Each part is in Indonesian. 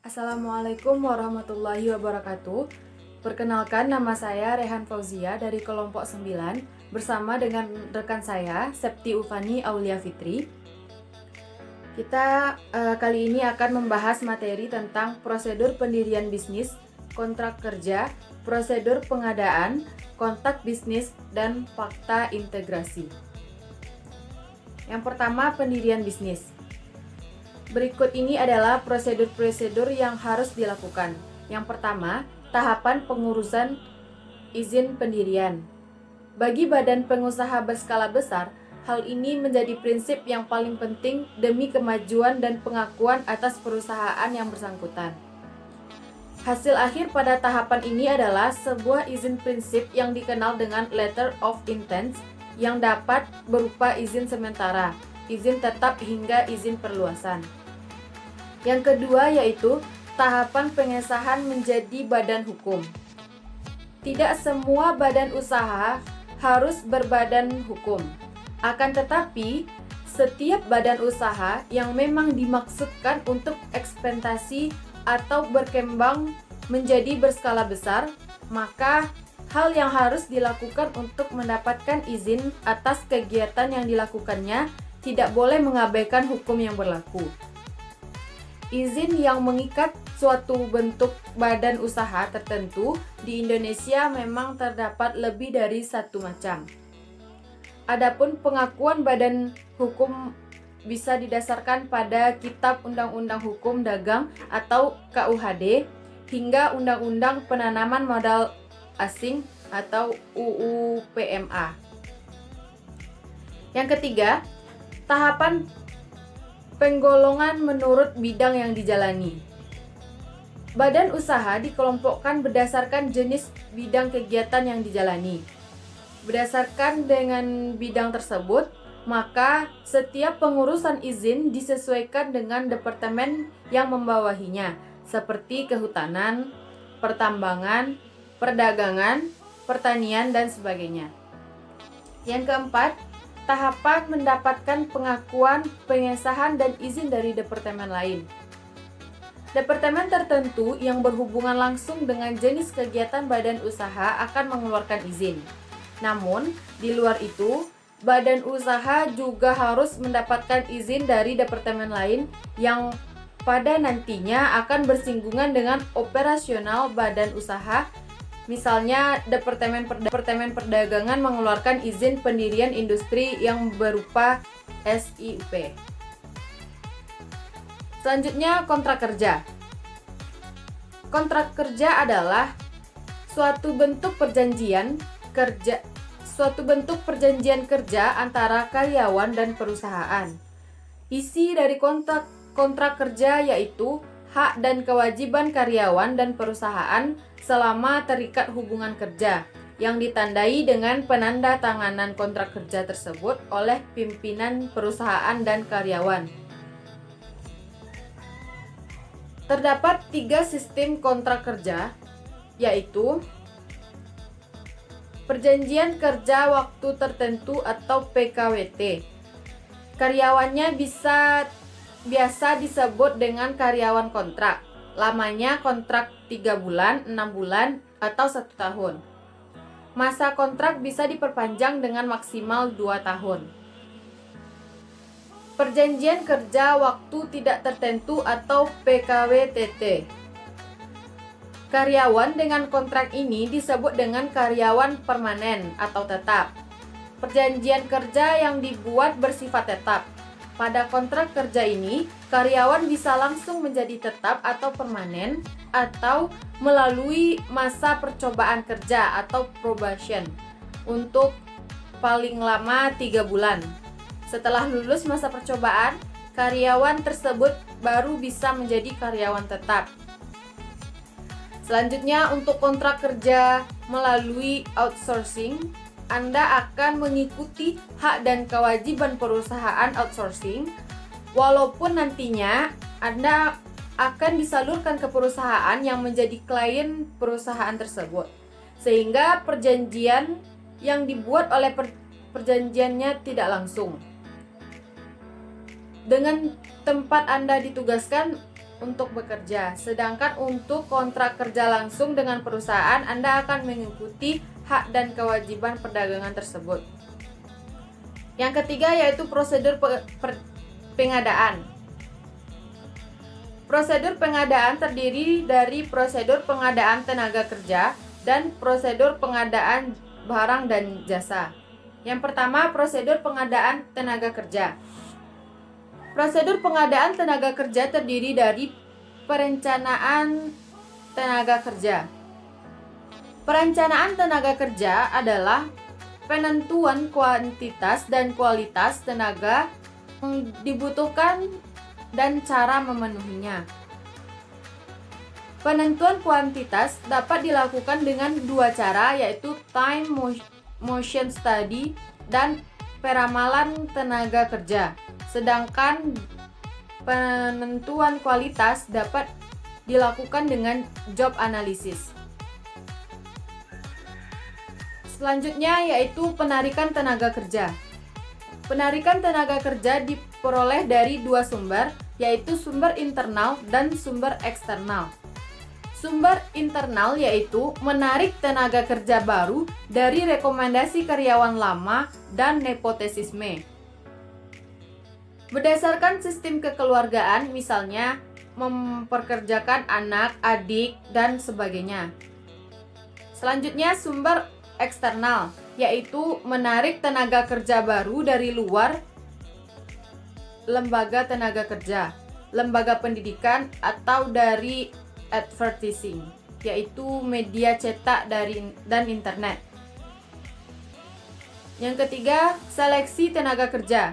Assalamualaikum warahmatullahi wabarakatuh. Perkenalkan, nama saya Rehan Fauzia dari kelompok 9 bersama dengan rekan saya Septi Ufani Aulia Fitri. Kita kali ini akan membahas materi tentang prosedur pendirian bisnis, kontrak kerja, prosedur pengadaan, kontak bisnis, dan fakta integrasi. Yang pertama, pendirian bisnis. Berikut ini adalah prosedur-prosedur yang harus dilakukan. Yang pertama, tahapan pengurusan izin pendirian. Bagi badan pengusaha berskala besar, hal ini menjadi prinsip yang paling penting demi kemajuan dan pengakuan atas perusahaan yang bersangkutan. Hasil akhir pada tahapan ini adalah sebuah izin prinsip yang dikenal dengan letter of intent yang dapat berupa izin sementara, izin tetap hingga izin perluasan. Yang kedua yaitu tahapan pengesahan menjadi badan hukum. Tidak semua badan usaha harus berbadan hukum. Akan tetapi, setiap badan usaha yang memang dimaksudkan untuk ekspansi atau berkembang menjadi berskala besar, maka hal yang harus dilakukan untuk mendapatkan izin atas kegiatan yang dilakukannya tidak boleh mengabaikan hukum yang berlaku. Izin yang mengikat suatu bentuk badan usaha tertentu di Indonesia memang terdapat lebih dari satu macam. Adapun pengakuan badan hukum bisa didasarkan pada Kitab Undang-Undang Hukum Dagang atau KUHD hingga Undang-Undang Penanaman Modal Asing atau UU PMA. Yang ketiga, tahapan penggolongan menurut bidang yang dijalani. Badan usaha dikelompokkan berdasarkan jenis bidang kegiatan yang dijalani. Berdasarkan dengan bidang tersebut, maka setiap pengurusan izin disesuaikan dengan departemen yang membawahinya, seperti kehutanan, pertambangan, perdagangan, pertanian, dan sebagainya. Yang keempat, tahapan mendapatkan pengakuan, pengesahan, dan izin dari departemen lain. Departemen tertentu yang berhubungan langsung dengan jenis kegiatan badan usaha akan mengeluarkan izin. Namun, di luar itu, badan usaha juga harus mendapatkan izin dari departemen lain yang pada nantinya akan bersinggungan dengan operasional badan usaha. Misalnya, Departemen Perdagangan mengeluarkan izin pendirian industri yang berupa SIUP. Selanjutnya, kontrak kerja. Kontrak kerja adalah suatu bentuk perjanjian kerja antara karyawan dan perusahaan. Isi dari kontrak kerja yaitu hak dan kewajiban karyawan dan perusahaan selama terikat hubungan kerja yang ditandai dengan penanda tanganan kontrak kerja tersebut oleh pimpinan perusahaan dan karyawan. Terdapat 3 sistem kontrak kerja, yaitu perjanjian kerja waktu tertentu atau PKWT. Karyawannya biasa disebut dengan karyawan kontrak. Lamanya kontrak 3 bulan, 6 bulan, atau 1 tahun. Masa kontrak bisa diperpanjang dengan maksimal 2 tahun. Perjanjian kerja waktu tidak tertentu atau PKWTT. Karyawan dengan kontrak ini disebut dengan karyawan permanen atau tetap. Perjanjian kerja yang dibuat bersifat tetap. Pada kontrak kerja ini, karyawan bisa langsung menjadi tetap atau permanen atau melalui masa percobaan kerja atau probation untuk paling lama 3 bulan. Setelah lulus masa percobaan, karyawan tersebut baru bisa menjadi karyawan tetap. Selanjutnya, untuk kontrak kerja melalui outsourcing, Anda akan mengikuti hak dan kewajiban perusahaan outsourcing, walaupun nantinya Anda akan disalurkan ke perusahaan yang menjadi klien perusahaan tersebut, sehingga perjanjian yang dibuat oleh perjanjiannya tidak langsung. Dengan tempat Anda ditugaskan, untuk bekerja. Sedangkan untuk kontrak kerja langsung dengan perusahaan, Anda akan mengikuti hak dan kewajiban perdagangan tersebut. Yang ketiga yaitu prosedur pengadaan. Prosedur pengadaan terdiri dari prosedur pengadaan tenaga kerja dan prosedur pengadaan barang dan jasa. Yang pertama, prosedur pengadaan tenaga kerja. Prosedur pengadaan tenaga kerja terdiri dari perencanaan tenaga kerja. Perencanaan tenaga kerja adalah penentuan kuantitas dan kualitas tenaga yang dibutuhkan dan cara memenuhinya. Penentuan kuantitas dapat dilakukan dengan dua cara, yaitu time motion study dan peramalan tenaga kerja. Sedangkan penentuan kualitas dapat dilakukan dengan job analysis. Selanjutnya yaitu penarikan tenaga kerja. Penarikan tenaga kerja diperoleh dari dua sumber, yaitu sumber internal dan sumber eksternal. Sumber internal yaitu menarik tenaga kerja baru dari rekomendasi karyawan lama dan nepotesisme. Berdasarkan sistem kekeluargaan, misalnya memperkerjakan anak, adik, dan sebagainya. Selanjutnya sumber eksternal, yaitu menarik tenaga kerja baru dari luar lembaga tenaga kerja, lembaga pendidikan, atau dari advertising, yaitu media cetak dan internet. Yang ketiga, seleksi tenaga kerja.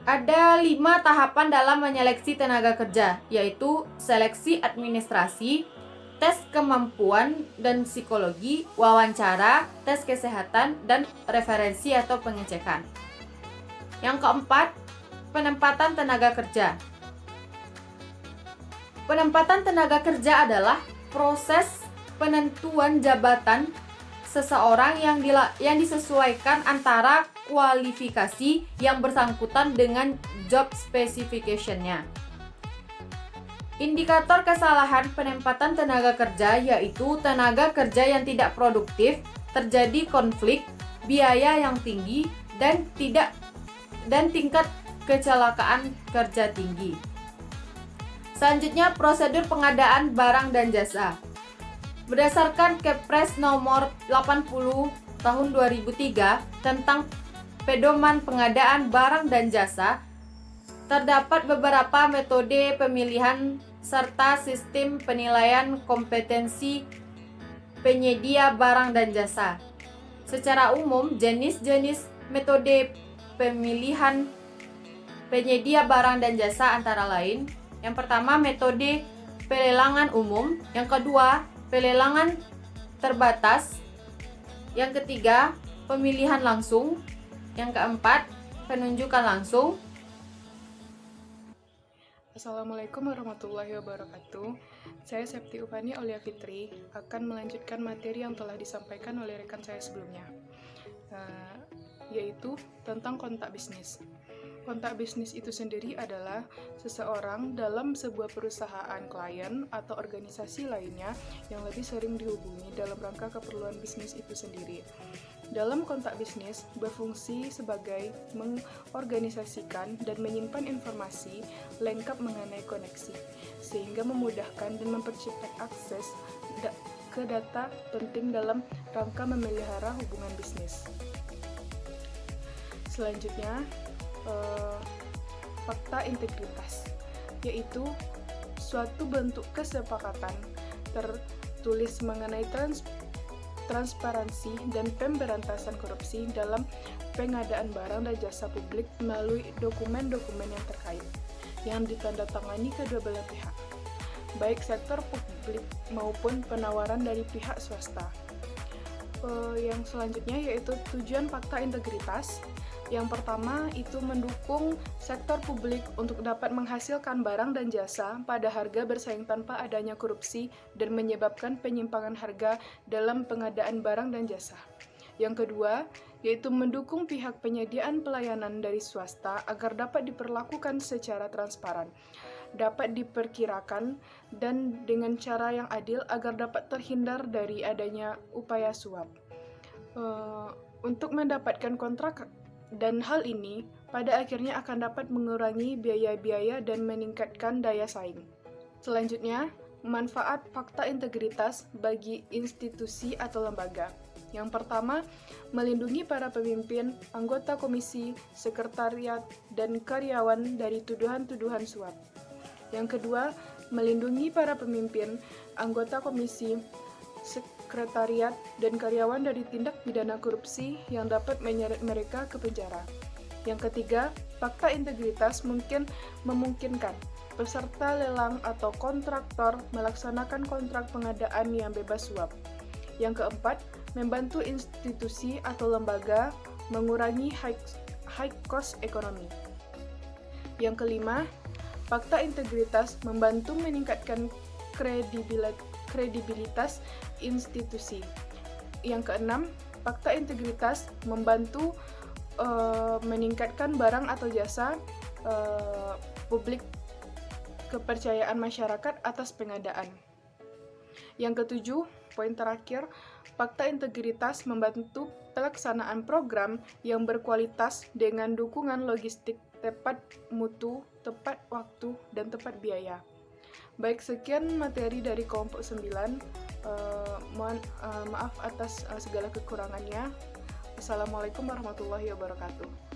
Ada 5 tahapan dalam menyeleksi tenaga kerja, yaitu seleksi administrasi, tes kemampuan dan psikologi, wawancara, tes kesehatan, dan referensi atau pengecekan. Yang keempat, penempatan tenaga kerja. Penempatan tenaga kerja adalah proses penentuan jabatan seseorang yang disesuaikan antara kualifikasi yang bersangkutan dengan job specification-nya. Indikator kesalahan penempatan tenaga kerja yaitu tenaga kerja yang tidak produktif, terjadi konflik, biaya yang tinggi, dan tingkat kecelakaan kerja tinggi. Selanjutnya, prosedur pengadaan barang dan jasa. Berdasarkan Kepres nomor 80 tahun 2003 tentang pedoman pengadaan barang dan jasa, terdapat beberapa metode pemilihan serta sistem penilaian kompetensi penyedia barang dan jasa. Secara umum, jenis-jenis metode pemilihan penyedia barang dan jasa antara lain: yang pertama, metode pelelangan umum; yang kedua, pelelangan terbatas; yang ketiga, pemilihan langsung; yang keempat, penunjukan langsung. Assalamualaikum warahmatullahi wabarakatuh. Saya Septi Ufani Aulia Fitri akan melanjutkan materi yang telah disampaikan oleh rekan saya sebelumnya, yaitu tentang kontak bisnis. Kontak bisnis itu sendiri adalah seseorang dalam sebuah perusahaan, klien, atau organisasi lainnya yang lebih sering dihubungi dalam rangka keperluan bisnis itu sendiri. Dalam kontak bisnis berfungsi sebagai mengorganisasikan dan menyimpan informasi lengkap mengenai koneksi, sehingga memudahkan dan mempercepat akses ke data penting dalam rangka memelihara hubungan bisnis. Selanjutnya, fakta integritas, yaitu suatu bentuk kesepakatan tertulis mengenai transparansi dan pemberantasan korupsi dalam pengadaan barang dan jasa publik melalui dokumen-dokumen yang terkait yang ditandatangani kedua belah pihak, baik sektor publik maupun penawaran dari pihak swasta. Yang selanjutnya yaitu tujuan fakta integritas. Yang pertama itu mendukung sektor publik untuk dapat menghasilkan barang dan jasa pada harga bersaing tanpa adanya korupsi dan menyebabkan penyimpangan harga dalam pengadaan barang dan jasa. Yang kedua yaitu mendukung pihak penyediaan pelayanan dari swasta agar dapat diperlakukan secara transparan, dapat diperkirakan, dan dengan cara yang adil agar dapat terhindar dari adanya upaya suap. Untuk mendapatkan kontrak dan hal ini pada akhirnya akan dapat mengurangi biaya-biaya dan meningkatkan daya saing. Selanjutnya, manfaat fakta integritas bagi institusi atau lembaga. Yang pertama, melindungi para pemimpin, anggota komisi, sekretariat, dan karyawan dari tuduhan-tuduhan suap. Yang kedua, melindungi para pemimpin, anggota komisi, sekretariat, dan karyawan dari tindak pidana korupsi yang dapat menyeret mereka ke penjara. Yang ketiga, fakta integritas memungkinkan peserta lelang atau kontraktor melaksanakan kontrak pengadaan yang bebas suap. Yang keempat, membantu institusi atau lembaga mengurangi high cost ekonomi. Yang kelima, fakta integritas membantu meningkatkan kredibilitas institusi. Yang keenam, fakta integritas membantu meningkatkan barang atau jasa publik, kepercayaan masyarakat atas pengadaan. Yang ketujuh, poin terakhir, fakta integritas membantu pelaksanaan program yang berkualitas dengan dukungan logistik tepat mutu, tepat waktu, dan tepat biaya. Baik, sekian materi dari kelompok 9. Maaf atas segala kekurangannya. Assalamualaikum warahmatullahi wabarakatuh.